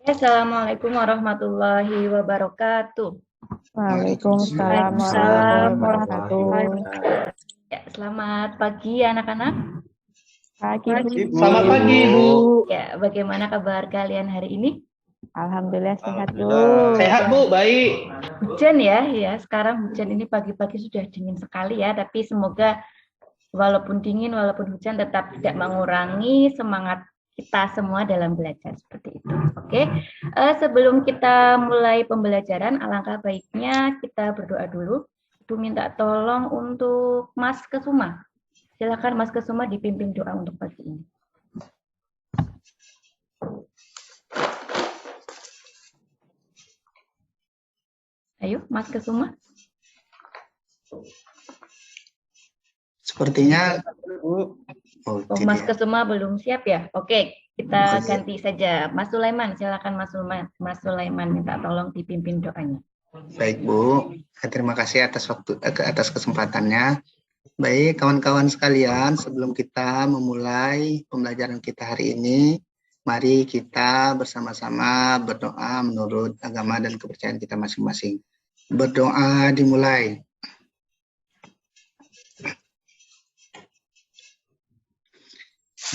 Assalamualaikum warahmatullahi wabarakatuh. Waalaikumsalam Waalaikumsalam warahmatullahi wabarakatuh. Ya, selamat pagi anak-anak. Pagi, Bu. Selamat pagi, Bu. Ya, bagaimana kabar kalian hari ini? Alhamdulillah sehat, Bu. Sehat, Bu. Baik. Hujan ya, sekarang hujan ini pagi-pagi sudah dingin sekali ya, tapi semoga walaupun dingin, walaupun hujan tetap tidak mengurangi semangat kita semua dalam belajar seperti itu. Oke, sebelum kita mulai pembelajaran, alangkah baiknya kita berdoa dulu. Ibu minta tolong untuk Mas Kesuma. Silakan Mas Kesuma dipimpin doa untuk pagi ini. Ayo, Mas Kesuma. Sepertinya Mas Kesuma belum siap ya? Oke, kita ganti saja. Mas Sulaiman, silakan Mas Sulaiman minta tolong dipimpin doanya. Baik, Bu. Terima kasih atas kesempatannya. Baik, kawan-kawan sekalian, sebelum kita memulai pembelajaran kita hari ini, mari kita bersama-sama berdoa menurut agama dan kepercayaan kita masing-masing. Berdoa dimulai.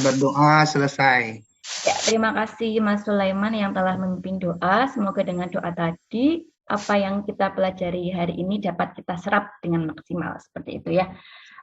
Berdoa selesai. Ya, terima kasih Mas Sulaiman yang telah memimpin doa. Semoga dengan doa tadi, apa yang kita pelajari hari ini dapat kita serap dengan maksimal. Seperti itu ya.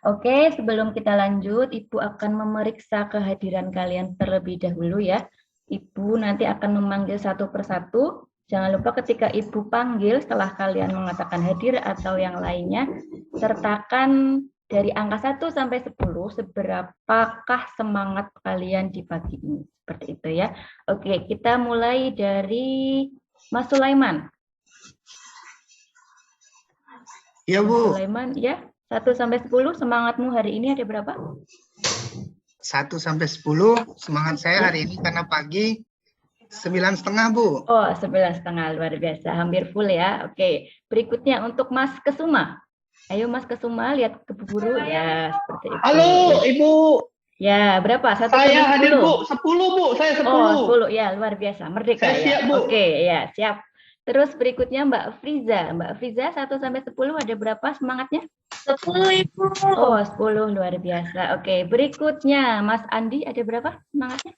Oke, sebelum kita lanjut, Ibu akan memeriksa kehadiran kalian terlebih dahulu ya. Ibu nanti akan memanggil satu persatu. Jangan lupa ketika Ibu panggil, setelah kalian mengatakan hadir atau yang lainnya, sertakan dari angka 1 sampai 10, seberapakah semangat kalian di pagi ini? Seperti itu ya. Oke, kita mulai dari Mas Sulaiman. Ya, Bu. Mas Sulaiman, ya. 1 sampai 10, semangatmu hari ini ada berapa? 1 sampai 10, semangat saya hari ini karena pagi 9,5, Bu. Oh, 9,5, luar biasa. Hampir full ya. Oke, berikutnya untuk Mas Kesuma. Ayo Mas Kesuma, lihat ke guru ya, seperti itu. Halo, Ibu. Ya, berapa? 1 Saya sampai 10? hadir, Bu. 10, Bu. Saya 10. Oh, 10. Ya, luar biasa. Merdeka Saya ya. siap, Bu. Oke, ya, siap. Terus berikutnya Mbak Friza. Mbak Friza 1 sampai 10 ada berapa semangatnya? 10, Ibu. Oh, 10, luar biasa. Oke, berikutnya Mas Andi ada berapa semangatnya?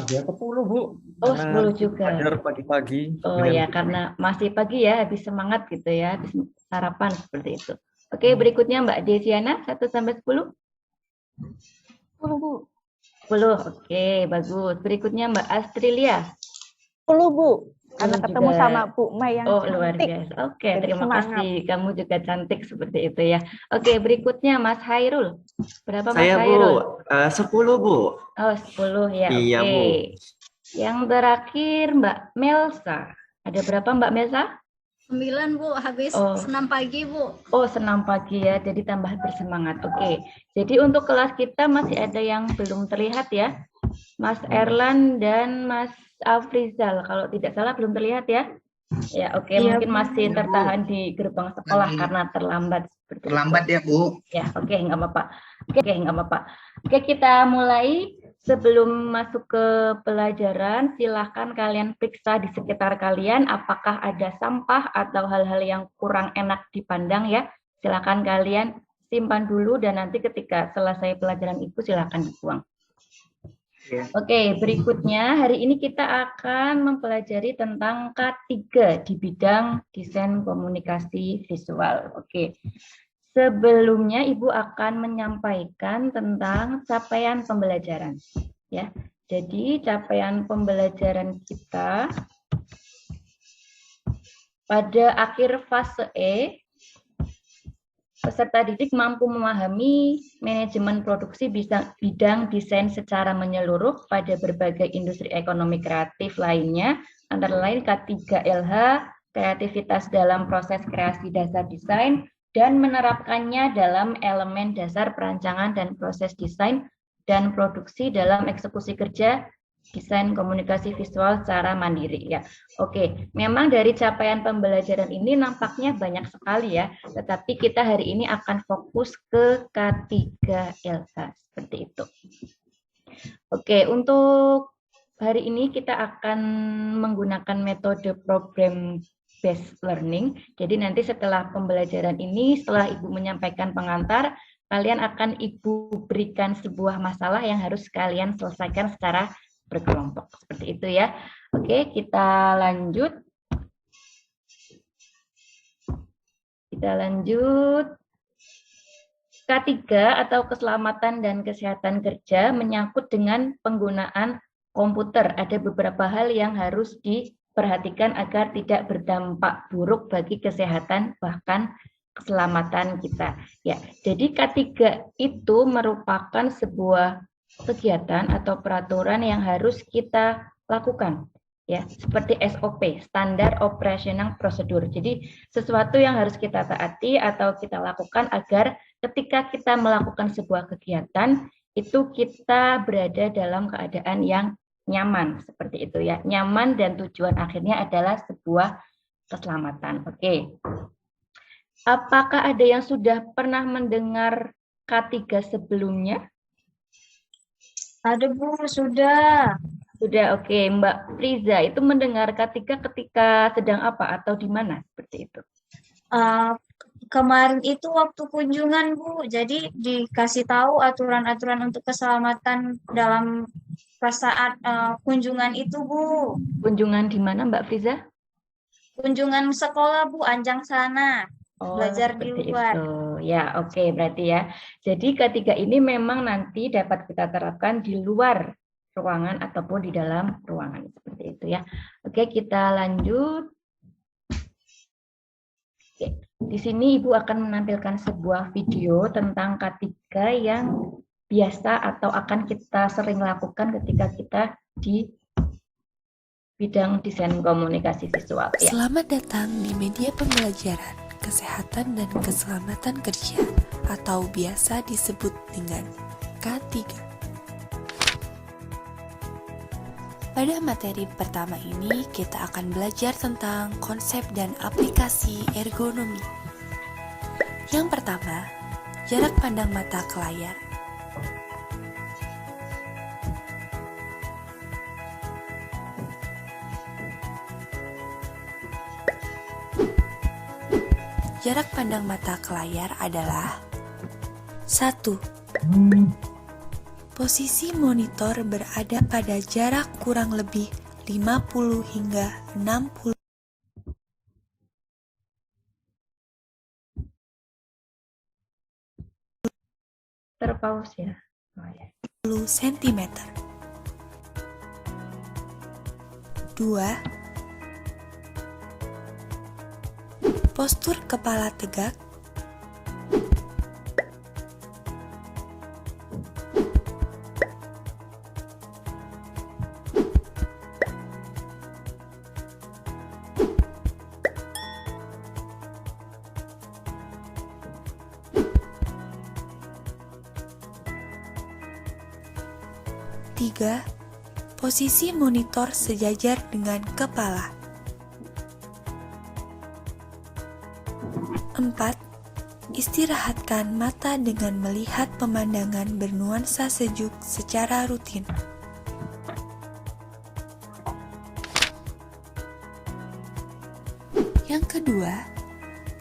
Dia 10, Bu. Oh, 10 juga. Hadir pagi-pagi. Oh ya, karena masih pagi ya, habis semangat gitu ya, habis sarapan seperti itu. Oke, berikutnya Mbak Desiana 1 sampai 10? 10, Bu. 10. Oke, bagus. Berikutnya Mbak Astrilia. 10, Bu. Karena 10 ketemu juga. sama Bu Mai yang Oh, cantik. luar biasa. Oke, Jadi terima semangat. kasih. Kamu juga cantik seperti itu ya. Oke, berikutnya Mas Hairul. Berapa Mas Saya, Hairul? Bu. 10, Bu. Oh, 10 ya. Iya, Oke. Bu. Yang terakhir Mbak Melsa. Ada berapa Mbak Melsa? 9, Bu. Habis Oh. senam pagi, Bu. Oh, senam pagi ya, jadi tambah bersemangat. Oke, jadi untuk kelas kita masih ada yang belum terlihat ya. Mas Erlan dan Mas Afrizal, kalau tidak salah belum terlihat ya. Ya, oke, Iya, mungkin Bu. masih tertahan di gerbang sekolah karena terlambat. Seperti itu. Terlambat ya, Bu. Ya, oke, nggak apa-apa. Oke, nggak apa-apa. Oke, kita mulai. Sebelum masuk ke pelajaran, silahkan kalian periksa di sekitar kalian apakah ada sampah atau hal-hal yang kurang enak dipandang ya. Silahkan kalian simpan dulu dan nanti ketika selesai pelajaran itu silahkan dibuang. Ya. Oke, berikutnya hari ini kita akan mempelajari tentang K3 di bidang desain komunikasi visual. Oke. Sebelumnya Ibu akan menyampaikan tentang capaian pembelajaran. Ya, jadi capaian pembelajaran kita pada akhir fase E, peserta didik mampu memahami manajemen produksi bidang desain secara menyeluruh pada berbagai industri ekonomi kreatif lainnya, antara lain K3LH, kreativitas dalam proses kreasi dasar desain, dan menerapkannya dalam elemen dasar perancangan dan proses desain dan produksi dalam eksekusi kerja desain komunikasi visual secara mandiri ya. Oke, memang dari capaian pembelajaran ini nampaknya banyak sekali ya, tetapi kita hari ini akan fokus ke K3LH seperti itu. Oke, untuk hari ini kita akan menggunakan metode problem based learning. Jadi nanti setelah pembelajaran ini, setelah Ibu menyampaikan pengantar, kalian akan Ibu berikan sebuah masalah yang harus kalian selesaikan secara berkelompok. Seperti itu ya. Oke, kita lanjut. Kita lanjut. K3 atau keselamatan dan kesehatan kerja menyangkut dengan penggunaan komputer. Ada beberapa hal yang harus diperhatikan agar tidak berdampak buruk bagi kesehatan bahkan keselamatan kita. Ya, jadi K3 itu merupakan sebuah kegiatan atau peraturan yang harus kita lakukan. Ya, seperti SOP, Standar Operational Procedure. Jadi sesuatu yang harus kita taati atau kita lakukan agar ketika kita melakukan sebuah kegiatan itu kita berada dalam keadaan yang nyaman, seperti itu ya. Nyaman dan tujuan akhirnya adalah sebuah keselamatan. Oke. Apakah ada yang sudah pernah mendengar K3 sebelumnya? Ada Bu, sudah. Sudah, oke. Mbak Friza, itu mendengar K3 ketika sedang apa atau di mana? Seperti itu. Kemarin itu waktu kunjungan Bu, jadi dikasih tahu aturan-aturan untuk keselamatan dalam saat kunjungan itu Bu. Kunjungan di mana Mbak Friza? Kunjungan sekolah Bu, Anjang sana. Belajar di luar. Itu. Ya, oke, berarti ya. Jadi K3 ini memang nanti dapat kita terapkan di luar ruangan ataupun di dalam ruangan, seperti itu ya. Oke, kita lanjut. Oke. Di sini Ibu akan menampilkan sebuah video tentang K3 yang biasa atau akan kita sering lakukan ketika kita di bidang desain komunikasi visual. Ya. Selamat datang di media pembelajaran kesehatan dan keselamatan kerja atau biasa disebut dengan K3. Pada materi pertama ini, kita akan belajar tentang konsep dan aplikasi ergonomi. Yang pertama, jarak pandang mata ke layar. Jarak pandang mata ke layar adalah 1. Posisi monitor berada pada jarak kurang lebih 50 hingga 60 Terpaus ya. cm. 2. Postur kepala tegak. 3. Posisi monitor sejajar dengan kepala. 4. Istirahatkan mata dengan melihat pemandangan bernuansa sejuk secara rutin. Yang kedua,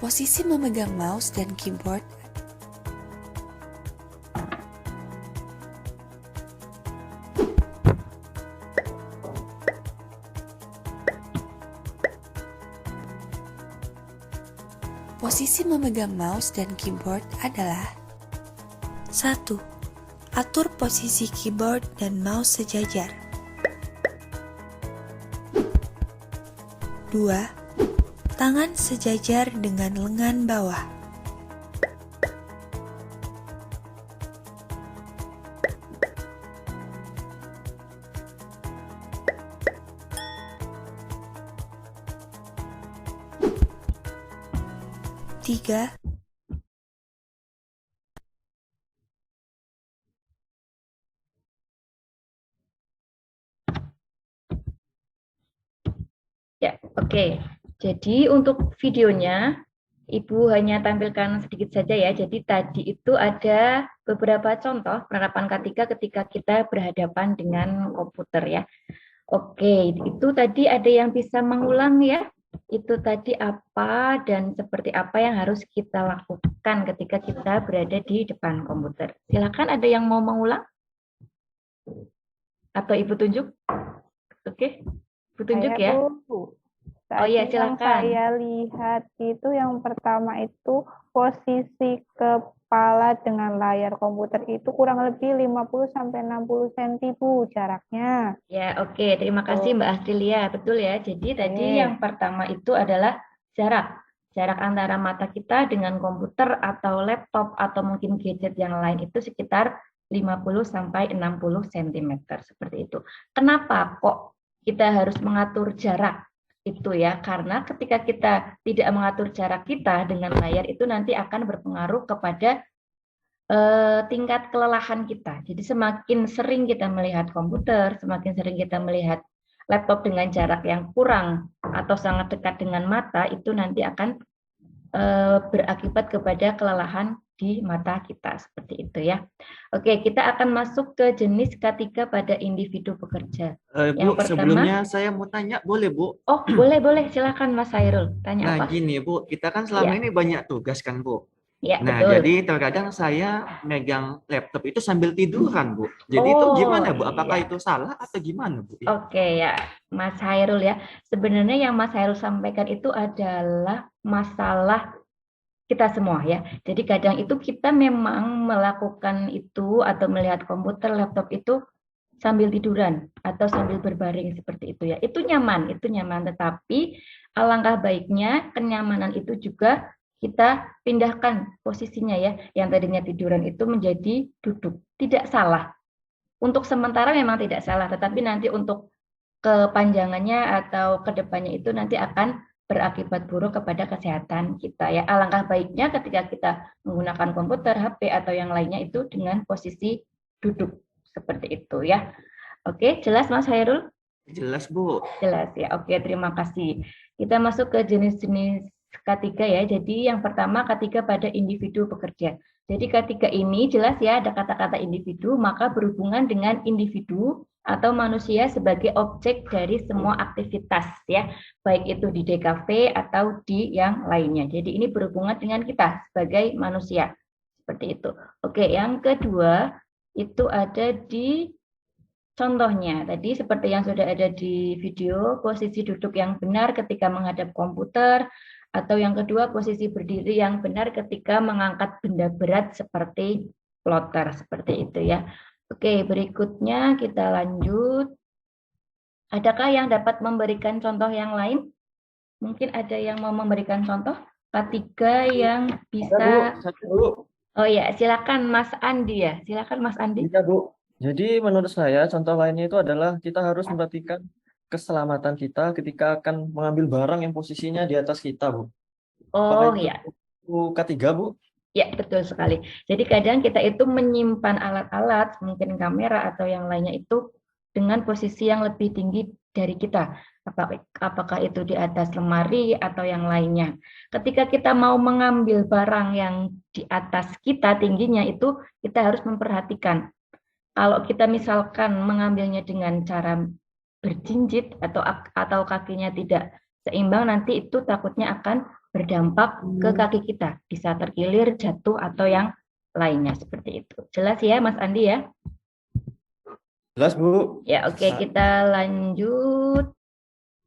posisi memegang mouse dan keyboard. Posisi memegang mouse dan keyboard adalah 1. Atur posisi keyboard dan mouse sejajar. 2. Tangan sejajar dengan lengan bawah. 3. Ya, oke. Jadi untuk videonya Ibu hanya tampilkan sedikit saja ya. Jadi tadi itu ada beberapa contoh penerapan K3 ketika kita berhadapan dengan komputer ya. Oke, itu tadi ada yang bisa mengulang ya? Itu tadi apa dan seperti apa yang harus kita lakukan ketika kita berada di depan komputer. Silakan ada yang mau mengulang? Atau Ibu tunjuk? Oke, Ibu tunjuk Saya, ya. Bu. Oh iya, Tadi yang silakan. saya lihat itu yang pertama itu posisi kepala dengan layar komputer itu kurang lebih 50 sampai 60 cm Bu jaraknya. Ya, oke. Terima kasih Mbak Astrilia. Betul ya. Jadi tadi yang pertama itu adalah jarak. Jarak antara mata kita dengan komputer atau laptop atau mungkin gadget yang lain itu sekitar 50 sampai 60 cm seperti itu. Kenapa kok kita harus mengatur jarak itu ya? Karena ketika kita tidak mengatur jarak kita dengan layar itu nanti akan berpengaruh kepada tingkat kelelahan kita. Jadi semakin sering kita melihat komputer, semakin sering kita melihat laptop dengan jarak yang kurang atau sangat dekat dengan mata, itu nanti akan berakibat kepada kelelahan di mata kita, seperti itu ya. Oke, kita akan masuk ke jenis ketiga pada individu pekerja. Yang Bu, pertama, sebelumnya saya mau tanya, boleh Bu? oh boleh, silakan Mas Hairul, tanya Nah, apa? gini Bu, kita kan selama Ya. ini banyak tugas kan Bu. Ya, Nah, betul. jadi terkadang saya megang laptop itu sambil tiduran, Bu. Jadi itu Oh, gimana, Bu? Apakah iya. itu salah atau gimana, Bu? Oke ya, Mas Hairul ya. Sebenarnya yang Mas Hairul sampaikan itu adalah masalah kita semua ya. Jadi kadang itu kita memang melakukan itu atau melihat komputer, laptop itu sambil tiduran atau sambil berbaring seperti itu ya. Itu nyaman, Tetapi alangkah baiknya kenyamanan itu juga kita pindahkan posisinya ya. Yang tadinya tiduran itu menjadi duduk. Tidak salah. Untuk sementara memang tidak salah, tetapi nanti untuk kepanjangannya atau kedepannya itu nanti akan berakibat buruk kepada kesehatan kita ya. Alangkah baiknya ketika kita menggunakan komputer, HP atau yang lainnya itu dengan posisi duduk seperti itu ya. Oke, jelas Mas Hairul? Jelas, Bu. Jelas ya. Oke, terima kasih. Kita masuk ke jenis-jenis ketiga ya. Jadi yang pertama ketiga pada individu pekerja. Jadi ketiga ini jelas ya ada kata-kata individu, maka berhubungan dengan individu atau manusia sebagai objek dari semua aktivitas ya, baik itu di DKV atau di yang lainnya. Jadi ini berhubungan dengan kita sebagai manusia. Seperti itu. Oke, yang kedua itu ada di contohnya, tadi seperti yang sudah ada di video, posisi duduk yang benar ketika menghadap komputer, atau yang kedua posisi berdiri yang benar ketika mengangkat benda berat seperti plotter, seperti itu ya. Oke, berikutnya kita lanjut. Adakah yang dapat memberikan contoh yang lain? Mungkin ada yang mau memberikan contoh? Ketiga yang bisa... Oh ya, silakan Mas Andi ya. Silakan Mas Andi. Iya, Bu. Jadi menurut saya contoh lainnya itu adalah kita harus memperhatikan keselamatan kita ketika akan mengambil barang yang posisinya di atas kita, Bu. Oh Apakah itu ya. ketiga, Bu? Ya, betul sekali. Jadi kadang kita itu menyimpan alat-alat, mungkin kamera atau yang lainnya itu dengan posisi yang lebih tinggi dari kita. Apakah itu di atas lemari atau yang lainnya. Ketika kita mau mengambil barang yang di atas kita tingginya itu, kita harus memperhatikan. Kalau kita misalkan mengambilnya dengan cara berjinjit atau kakinya tidak seimbang, nanti itu takutnya akan berdampak ke kaki kita, bisa terkilir, jatuh atau yang lainnya seperti itu. Jelas ya Mas Andi ya? Jelas, Bu. Ya, oke, kita lanjut.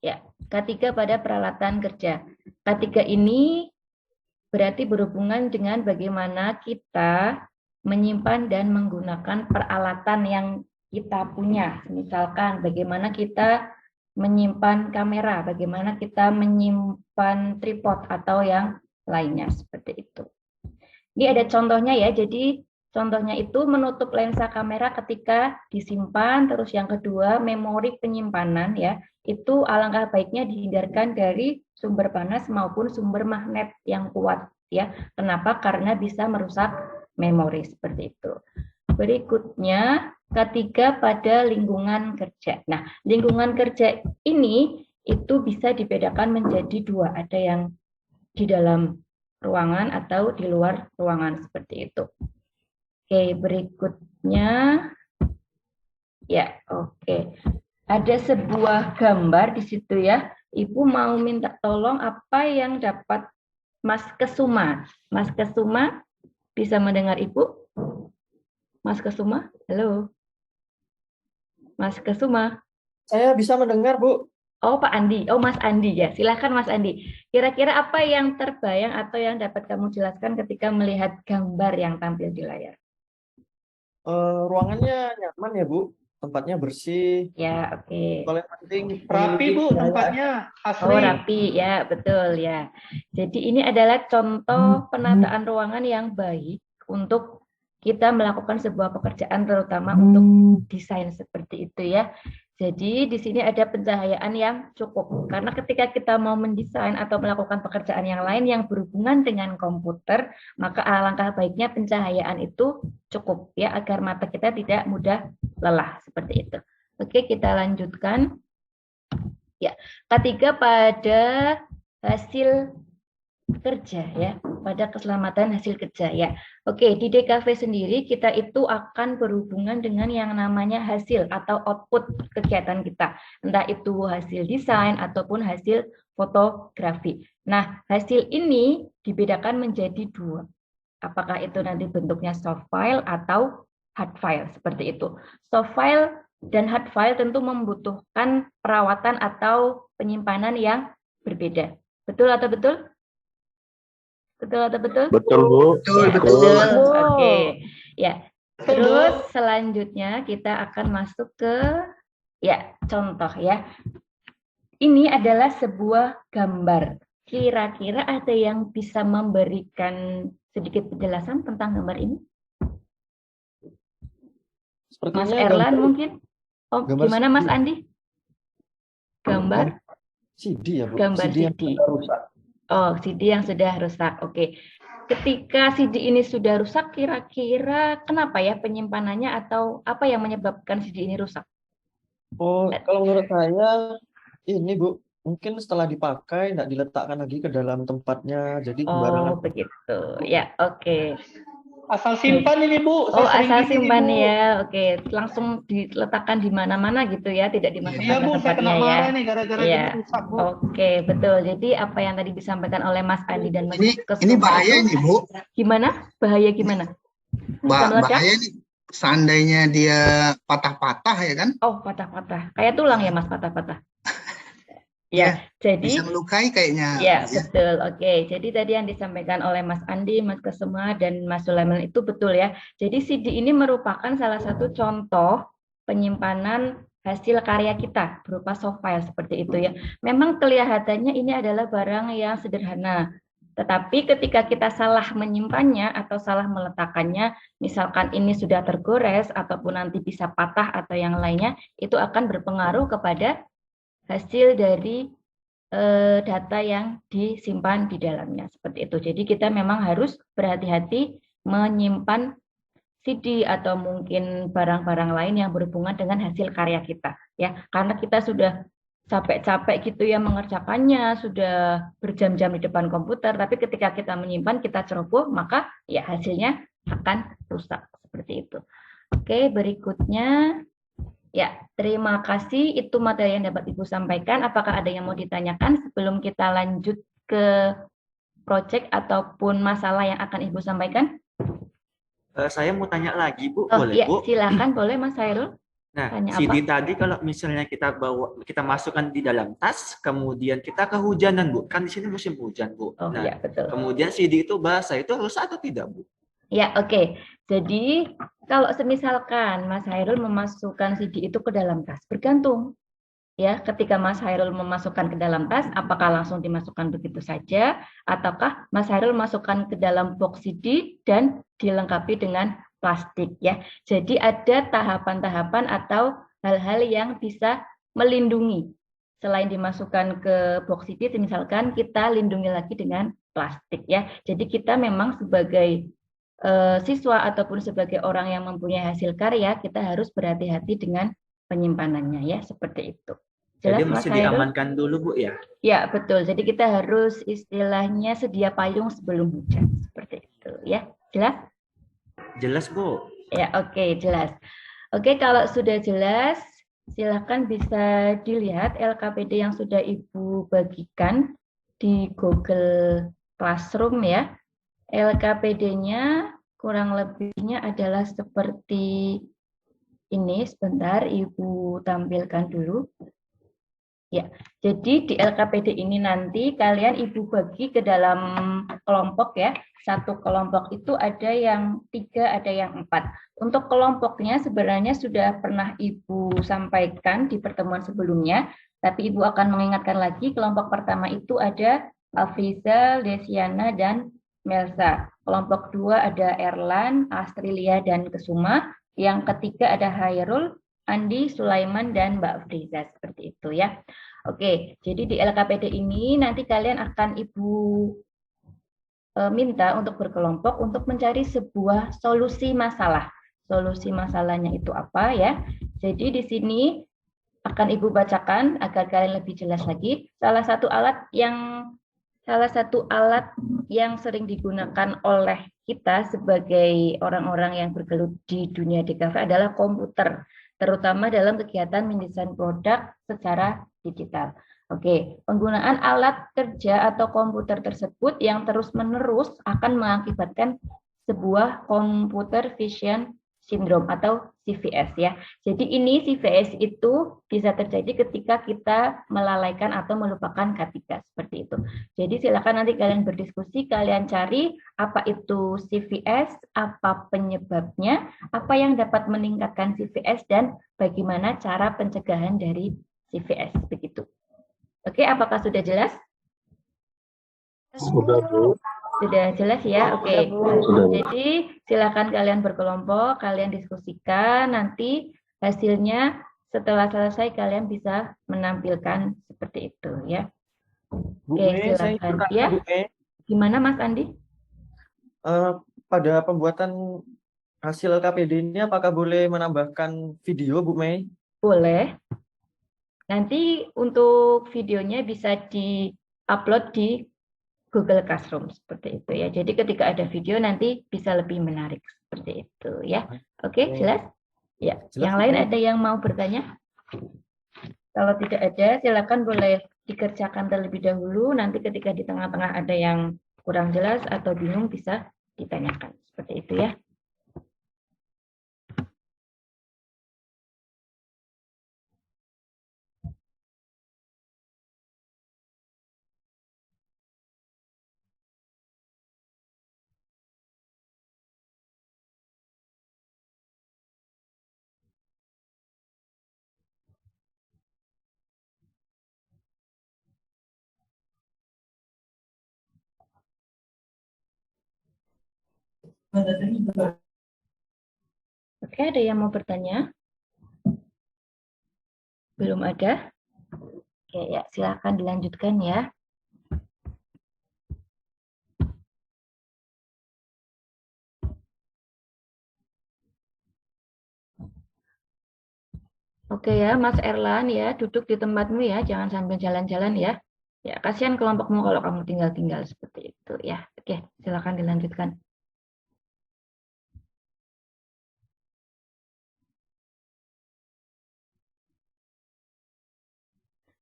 Ya, ketiga pada peralatan kerja. Ketiga ini berarti berhubungan dengan bagaimana kita menyimpan dan menggunakan peralatan yang kita punya. Misalkan bagaimana kita menyimpan kamera, bagaimana kita menyimpan tripod atau yang lainnya seperti itu. Ini ada contohnya ya. Jadi contohnya itu menutup lensa kamera ketika disimpan, terus yang kedua memori penyimpanan ya. Itu alangkah baiknya dihindarkan dari sumber panas maupun sumber magnet yang kuat ya. Kenapa? Karena bisa merusak memori seperti itu. Berikutnya, ketiga pada lingkungan kerja. Nah, lingkungan kerja ini itu bisa dibedakan menjadi dua. Ada yang di dalam ruangan atau di luar ruangan seperti itu. Oke, berikutnya. Ya, oke. ada sebuah gambar di situ ya. Ibu mau minta tolong apa yang dapat Mas Kesuma. Mas Kesuma bisa mendengar Ibu? Mas Kesuma, halo. Mas Kesuma. Saya bisa mendengar, Bu. Oh, Pak Andi. Oh, Mas Andi ya. Silakan Mas Andi. Kira-kira apa yang terbayang atau yang dapat kamu jelaskan ketika melihat gambar yang tampil di layar? Ruangannya nyaman ya, Bu. Tempatnya bersih. Ya, oke. Paling penting Rapi Bu memiliki tempatnya, Oh, asli. rapi ya, betul ya. Jadi ini adalah contoh penataan ruangan yang baik untuk kita melakukan sebuah pekerjaan, terutama untuk desain seperti itu ya. Jadi di sini ada pencahayaan yang cukup. Karena ketika kita mau mendesain atau melakukan pekerjaan yang lain yang berhubungan dengan komputer, maka alangkah baiknya pencahayaan itu cukup ya, agar mata kita tidak mudah lelah seperti itu. Oke, kita lanjutkan. Ya, ketiga pada hasil kerja ya, pada keselamatan hasil kerja ya. Oke, di DKV sendiri kita itu akan berhubungan dengan yang namanya hasil atau output kegiatan kita. Entah itu hasil desain ataupun hasil fotografi. Nah, hasil ini dibedakan menjadi dua. Apakah itu nanti bentuknya soft file atau hard file seperti itu. Soft file dan hard file tentu membutuhkan perawatan atau penyimpanan yang berbeda. Betul atau betul? Betul atau betul? Betul, Bu. Betul, Ya, betul. betul. Oke. Ya. Terus selanjutnya kita akan masuk ke ya, contoh ya. Ini adalah sebuah gambar. Kira-kira ada yang bisa memberikan sedikit penjelasan tentang gambar ini? Sepertinya Mas Erlan gambar mungkin? Oh, gambar gimana Mas CD. Andi? Gambar? CD ya, Bu. Gambar CD yang CD. sudah rusak. Oh, CD yang sudah rusak. Oke. Ketika CD ini sudah rusak, kira-kira kenapa ya penyimpanannya atau apa yang menyebabkan CD ini rusak? Oh, kalau menurut saya ini, Bu, mungkin setelah dipakai nggak diletakkan lagi ke dalam tempatnya, jadi Oh, sembarangan. begitu. Ya, oke. Asal simpan ini Bu. Oh, Saya sering asal gini, simpan Bu. ya. Oke, langsung diletakkan di mana-mana gitu ya, tidak dimasukkan Iya ke Bu, saya tempatnya kena ya. marah nih gara-gara Iya. ini rusak Bu. Oke, betul. Jadi apa yang tadi disampaikan oleh Mas Andi dan Mas Ini Kesuma bahaya itu nih, Bu. gimana? Bahaya gimana? Bisa meledak? Bahaya nih. Seandainya dia patah-patah ya kan? Oh, patah-patah. Kayak tulang ya, Mas, patah-patah. Ya, jadi Bisa melukai kayaknya. ya, betul. Oke, jadi tadi yang disampaikan oleh Mas Andi, Mas Kesuma, dan Mas Sulaiman itu betul ya. Jadi CD ini merupakan salah satu contoh penyimpanan hasil karya kita berupa soft file seperti itu ya. Memang kelihatannya ini adalah barang yang sederhana. Tetapi ketika kita salah menyimpannya atau salah meletakkannya, misalkan ini sudah tergores ataupun nanti bisa patah atau yang lainnya, itu akan berpengaruh kepada hasil dari data yang disimpan di dalamnya seperti itu. Jadi kita memang harus berhati-hati menyimpan CD atau mungkin barang-barang lain yang berhubungan dengan hasil karya kita ya. Karena kita sudah capek-capek gitu ya mengerjakannya, sudah berjam-jam di depan komputer, tapi ketika kita menyimpan, kita ceroboh, maka ya hasilnya akan rusak seperti itu. Oke, berikutnya. Ya, terima kasih. Itu materi yang dapat Ibu sampaikan. Apakah ada yang mau ditanyakan sebelum kita lanjut ke proyek ataupun masalah yang akan Ibu sampaikan? Saya mau tanya lagi, Bu. Oh Boleh, iya, Bu? silakan. Boleh, Mas Hairul. Nah, Tanya CD tadi kalau misalnya kita masukkan di dalam tas, kemudian kita kehujanan, Bu. Kan di sini musim hujan, Bu. Oh Nah, iya, betul. kemudian CD itu basah, itu rusak atau tidak, Bu? Ya, oke. Jadi, kalau semisalkan Mas Hairul memasukkan CD itu ke dalam tas, bergantung. Ya, ketika Mas Hairul memasukkan ke dalam tas, apakah langsung dimasukkan begitu saja, ataukah Mas Hairul masukkan ke dalam box CD dan dilengkapi dengan plastik ya. Jadi ada tahapan-tahapan atau hal-hal yang bisa melindungi. Selain dimasukkan ke box CD, misalkan kita lindungi lagi dengan plastik ya. Jadi kita memang sebagai siswa ataupun sebagai orang yang mempunyai hasil karya, kita harus berhati-hati dengan penyimpanannya ya, seperti itu. Jelas, Jadi Mas mesti Hairul? diamankan dulu, Bu, ya? Ya, betul. Jadi kita harus istilahnya sedia payung sebelum hujan, seperti itu ya. Jelas? Jelas, Bu. Ya, oke, jelas. Oke, kalau sudah jelas, Silakan bisa dilihat LKPD yang sudah Ibu bagikan di Google Classroom ya. LKPD-nya kurang lebihnya adalah seperti ini. Sebentar, Ibu tampilkan dulu. Ya, jadi di LKPD ini nanti kalian Ibu bagi ke dalam kelompok ya. Satu kelompok itu ada yang 3, ada yang 4. Untuk kelompoknya sebenarnya sudah pernah Ibu sampaikan di pertemuan sebelumnya, tapi Ibu akan mengingatkan lagi. Kelompok pertama itu ada Afrizal, Desiana, dan Melsa. Kelompok 2 ada Erlan, Astrilia, dan Kesuma. Yang ketiga ada Hairul, Andi, Sulaiman, dan Mbak Friza, seperti itu ya. Oke, jadi di LKPD ini nanti kalian akan Ibu minta untuk berkelompok untuk mencari sebuah solusi masalah. Solusi masalahnya itu apa ya? Jadi di sini akan Ibu bacakan agar kalian lebih jelas lagi. Salah satu alat yang sering digunakan oleh kita sebagai orang-orang yang bergelut di dunia DKV adalah komputer, terutama dalam kegiatan mendesain produk secara digital. Oke, penggunaan alat kerja atau komputer tersebut yang terus-menerus akan mengakibatkan sebuah computer vision syndrome atau CVS ya. Jadi ini CVS itu bisa terjadi ketika kita melalaikan atau melupakan K3 seperti itu. Jadi silakan nanti kalian berdiskusi, kalian cari apa itu CVS, apa penyebabnya, apa yang dapat meningkatkan CVS dan bagaimana cara pencegahan dari CVS begitu. Oke, apakah sudah jelas? Sudah, Bu. Sudah jelas ya? Oke. Sudah, Bu. Jadi silakan kalian berkelompok, kalian diskusikan, nanti hasilnya setelah selesai kalian bisa menampilkan seperti itu ya. Bu Oke, Mei, saya silakan. bertanya, Ya, Bu Mei, gimana Mas Andi? pada pembuatan hasil LKPD ini apakah boleh menambahkan video, Bu Mei? Boleh. Nanti untuk videonya bisa di-upload di Google Classroom seperti itu ya. Jadi ketika ada video nanti bisa lebih menarik seperti itu ya. Oke, jelas? Ya. Jelas, Yang lain Bu. ada yang mau bertanya? Kalau tidak ada, silakan boleh dikerjakan terlebih dahulu. Nanti ketika di tengah-tengah ada yang kurang jelas atau bingung bisa ditanyakan seperti itu ya. Oke, ada yang mau bertanya? Belum ada? Oke, ya silakan dilanjutkan ya. Oke ya, Mas Erlan ya, duduk di tempatmu ya, jangan sambil jalan-jalan ya. Ya, kasihan kelompokmu kalau kamu tinggal-tinggal seperti itu ya. Oke, silakan dilanjutkan.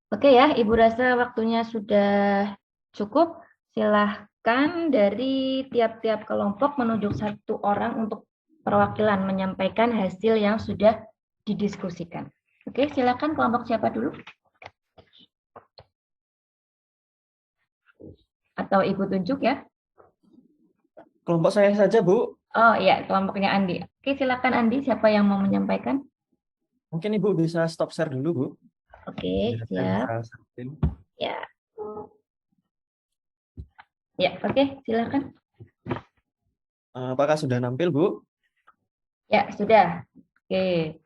Oke ya, Ibu rasa waktunya sudah cukup. Silahkan dari tiap-tiap kelompok menunjuk satu orang untuk perwakilan menyampaikan hasil yang sudah didiskusikan. Oke, silakan kelompok siapa dulu? Atau Ibu tunjuk ya? Kelompok saya saja, Bu. Oh iya, kelompoknya Andi. Oke, silakan Andi, siapa yang mau menyampaikan? Mungkin Ibu bisa stop share dulu, Bu. Oke, Biar saya siap. bisa salin. Ya. Ya, oke, silakan. Apakah sudah nampil, Bu? Ya, sudah. Oke.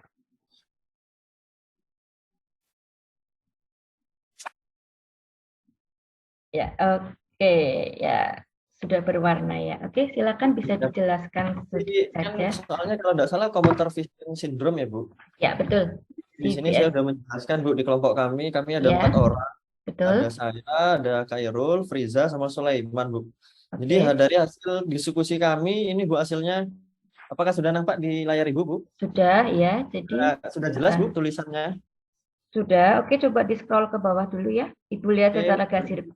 Ya, oke, ya sudah berwarna ya. Oke, silakan bisa dijelaskan Jadi, kan saja. soalnya kalau tidak salah computer vision syndrome ya, Bu. Ya, betul. Di sini saya sudah menjelaskan, Bu, di kelompok kami ada Ya, 4 orang. betul. Ada saya, ada Khairul, Friza, sama Sulaiman, Bu. Jadi Oke. dari hasil diskusi kami, ini Bu hasilnya Apakah sudah nampak di layar Ibu, Bu? Sudah ya, jadi Sudah jelas, Bu, tulisannya? sudah. Oke, coba di-scroll ke bawah dulu ya. Ibu lihat Oke. secara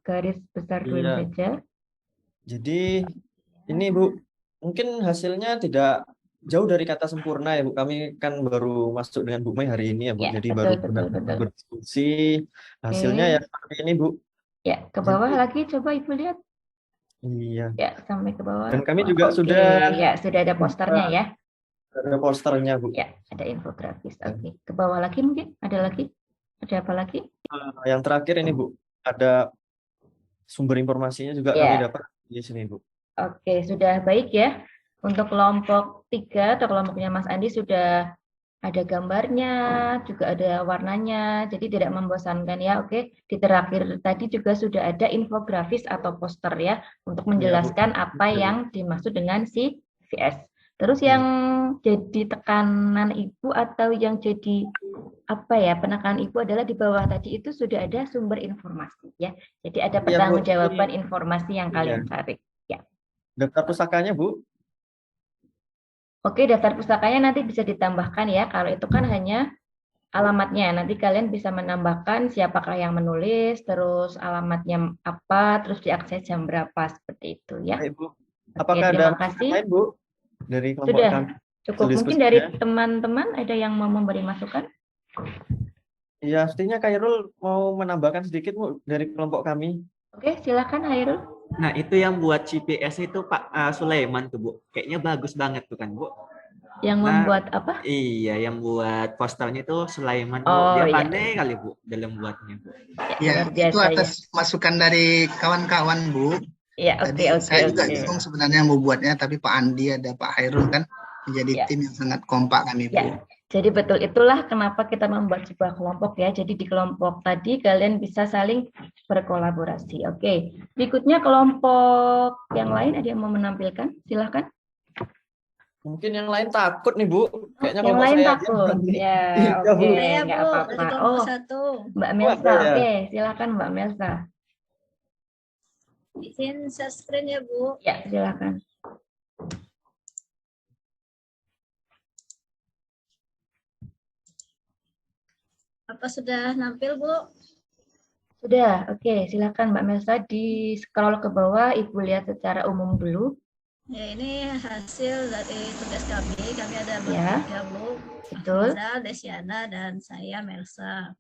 garis besar dulu Iya. saja. Jadi ini Bu, mungkin hasilnya tidak jauh dari kata sempurna ya Bu. Kami kan baru masuk dengan Bu Mai hari ini ya Bu. Ya, Jadi betul, baru betul. berdiskusi. Hasilnya ya seperti ini Bu. Ya, ke bawah Jadi- lagi coba Ibu lihat. Iya. Ya, sampai ke bawah. Dan kami juga Oke, sudah ya sudah ada posternya ya. ada posternya Bu. Ya, ada infografis. Oke, ke bawah lagi mungkin ada lagi? Ada apa lagi? Yang terakhir ini Bu, ada sumber informasinya juga Ya. kami dapat di sini Bu. Oke, sudah baik ya. Untuk kelompok 3 atau kelompoknya Mas Andi sudah ada gambarnya, juga ada warnanya, jadi tidak membosankan ya. Oke, di terakhir tadi juga sudah ada infografis atau poster ya, untuk menjelaskan apa yang dimaksud dengan CVS. Terus yang jadi tekanan Ibu atau yang jadi penekanan Ibu adalah di bawah tadi itu sudah ada sumber informasi ya. Jadi ada Bu. pertanggungjawaban informasi yang kalian cari. Daftar pusakanya Bu. Oke, daftar pusakanya nanti bisa ditambahkan ya. Kalau itu kan hanya alamatnya. Nanti kalian bisa menambahkan siapakah yang menulis, terus alamatnya apa, terus diakses jam berapa, seperti itu ya. Baik, Bu. Oke, Apakah terima ada kasih. lain Bu dari kelompok Sudah kami? cukup. Mungkin Diskusinya. dari teman-teman ada yang mau memberi masukan? Iya, sepertinya Khairul mau menambahkan sedikit Bu dari kelompok kami. Oke, silakan Hairul. Nah, itu yang buat CPS itu Pak Sulaiman tuh, Bu. Kayaknya bagus banget tuh kan, Bu. Yang Nah, membuat apa? Iya, yang buat posternya itu Sulaiman, Bu. Oh, Dia iya. pandai kali, Bu, dalam buatnya, Bu. Ya, luar biasa, itu atas masukan dari kawan-kawan, Bu. Ya, Tadi oke. saya juga bingung sebenarnya yang membuatnya, tapi Pak Andi ada Pak Hairul kan menjadi Ya. tim yang sangat kompak kami, Bu. Ya, jadi betul itulah kenapa kita membuat sebuah kelompok ya. Jadi di kelompok tadi kalian bisa saling berkolaborasi. Oke, berikutnya kelompok yang lain ada yang mau menampilkan? Silahkan. Mungkin yang lain takut nih Bu. Kayaknya Yang kelompok lain saya aja takut. berani. Ya, Iya, Bu. oke, Saya nggak Bu, apa-apa. dari kelompok Oh, 1. Mbak Melsa. ada ya? Oke, silakan Mbak Melsa. Izin share screen ya Bu. Ya, silakan. Apa sudah nampil Bu? Sudah, oke. Silakan Mbak Melsa di scroll ke bawah. Ibu lihat secara umum dulu. Ya, ini hasil dari tugas kami. Kami ada Ya. bertiga Bu. Betul. Afza, Desiana, dan saya Melsa.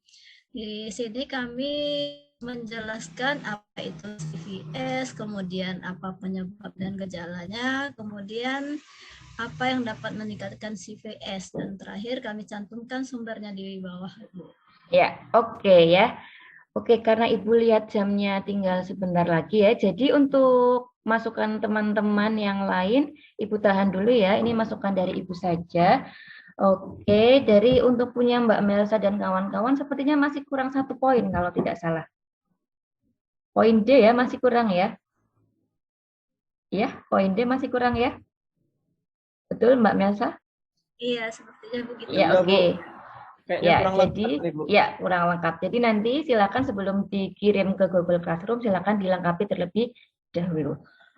Di sini kami menjelaskan apa itu CVS, kemudian apa penyebab dan gejalanya, kemudian apa yang dapat meningkatkan CVS, dan terakhir kami cantumkan sumbernya di bawah Bu. Ya, oke ya. Oke, karena Ibu lihat jamnya tinggal sebentar lagi ya. Jadi untuk masukan teman-teman yang lain, Ibu tahan dulu ya. Ini masukan dari Ibu saja. Oke, dari untuk punya Mbak Melsa dan kawan-kawan sepertinya masih kurang 1 poin kalau tidak salah. Poin D ya, masih kurang ya. Ya, poin D masih kurang ya. Betul Mbak Melsa? Iya, sepertinya begitu. Ya, Iya, Bu. oke. Kayaknya Ya, kurang jadi lengkap nih, Bu. ya kurang lengkap. Jadi nanti silakan sebelum dikirim ke Google Classroom silakan dilengkapi terlebih dahulu.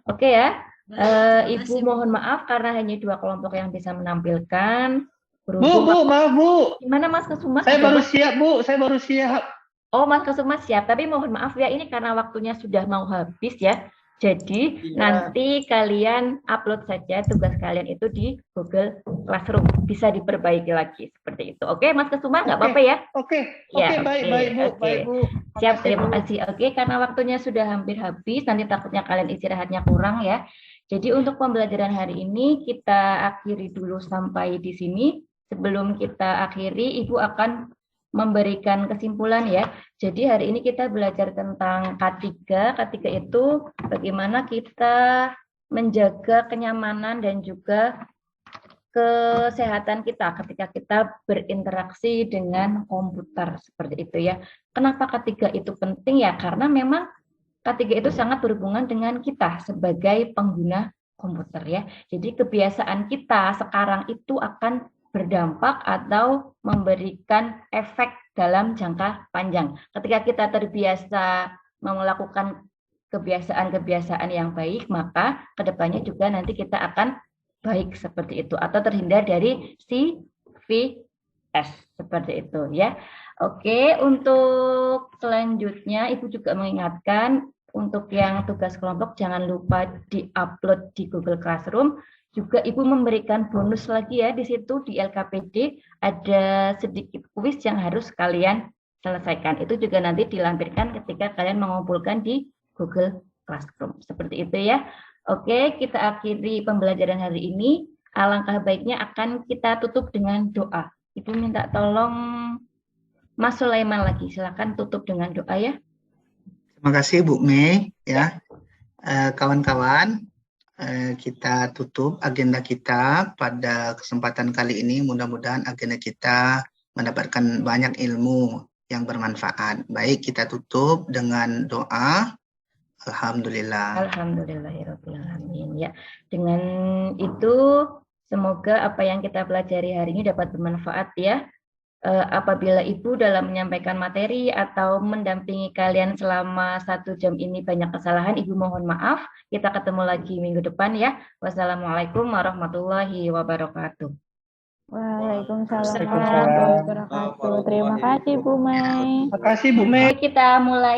Oke ya. Baik, terima Ibu kasih, Bu. mohon maaf karena hanya 2 kelompok yang bisa menampilkan. Bu, Berhubung maaf Bu. gimana Mas Kesuma? Saya Coba. baru siap Bu, saya baru siap. Oh, Mas Kesuma siap, tapi mohon maaf ya ini karena waktunya sudah mau habis ya. Jadi Iya. nanti kalian upload saja tugas kalian itu di Google Classroom. Bisa diperbaiki lagi seperti itu. Oke, Mas Kesuma nggak Oke. apa-apa ya? Oke, Ya, baik, oke, baik Bu, oke. baik Bu. Siap, Makasih, terima Bu. kasih. Oke, karena waktunya sudah hampir habis, nanti takutnya kalian istirahatnya kurang ya. Jadi untuk pembelajaran hari ini kita akhiri dulu sampai di sini. Sebelum kita akhiri, Ibu akan memberikan kesimpulan ya. Jadi hari ini kita belajar tentang K3. K3 itu bagaimana kita menjaga kenyamanan dan juga kesehatan kita ketika kita berinteraksi dengan komputer seperti itu ya. Kenapa K3 itu penting ya? Karena memang K3 itu sangat berhubungan dengan kita sebagai pengguna komputer ya. Jadi kebiasaan kita sekarang itu akan berdampak atau memberikan efek dalam jangka panjang. Ketika kita terbiasa melakukan kebiasaan-kebiasaan yang baik, maka kedepannya juga nanti kita akan baik seperti itu, atau terhindar dari CVS seperti itu ya. Oke, untuk selanjutnya Ibu juga mengingatkan untuk yang tugas kelompok jangan lupa di-upload di Google Classroom. Juga Ibu memberikan bonus lagi ya di situ di LKPD ada sedikit kuis yang harus kalian selesaikan. Itu juga nanti dilampirkan ketika kalian mengumpulkan di Google Classroom. Seperti itu ya. Oke, kita akhiri pembelajaran hari ini. Alangkah baiknya akan kita tutup dengan doa. Ibu minta tolong Mas Sulaiman lagi, silakan tutup dengan doa ya. Terima kasih Bu Mei ya. Kawan-kawan, kita tutup agenda kita pada kesempatan kali ini. Mudah-mudahan agenda kita mendapatkan banyak ilmu yang bermanfaat. Baik, kita tutup dengan doa. Alhamdulillah. Alhamdulillahirrahmanirrahim ya. Dengan itu semoga apa yang kita pelajari hari ini dapat bermanfaat ya. Apabila Ibu dalam menyampaikan materi atau mendampingi kalian selama 1 jam ini banyak kesalahan, Ibu mohon maaf. Kita ketemu lagi minggu depan ya. Wassalamualaikum warahmatullahi wabarakatuh. Waalaikumsalam warahmatullahi wabarakatuh. Terima kasih Bu Mei. Terima kasih Bu Mei. Kita mulai.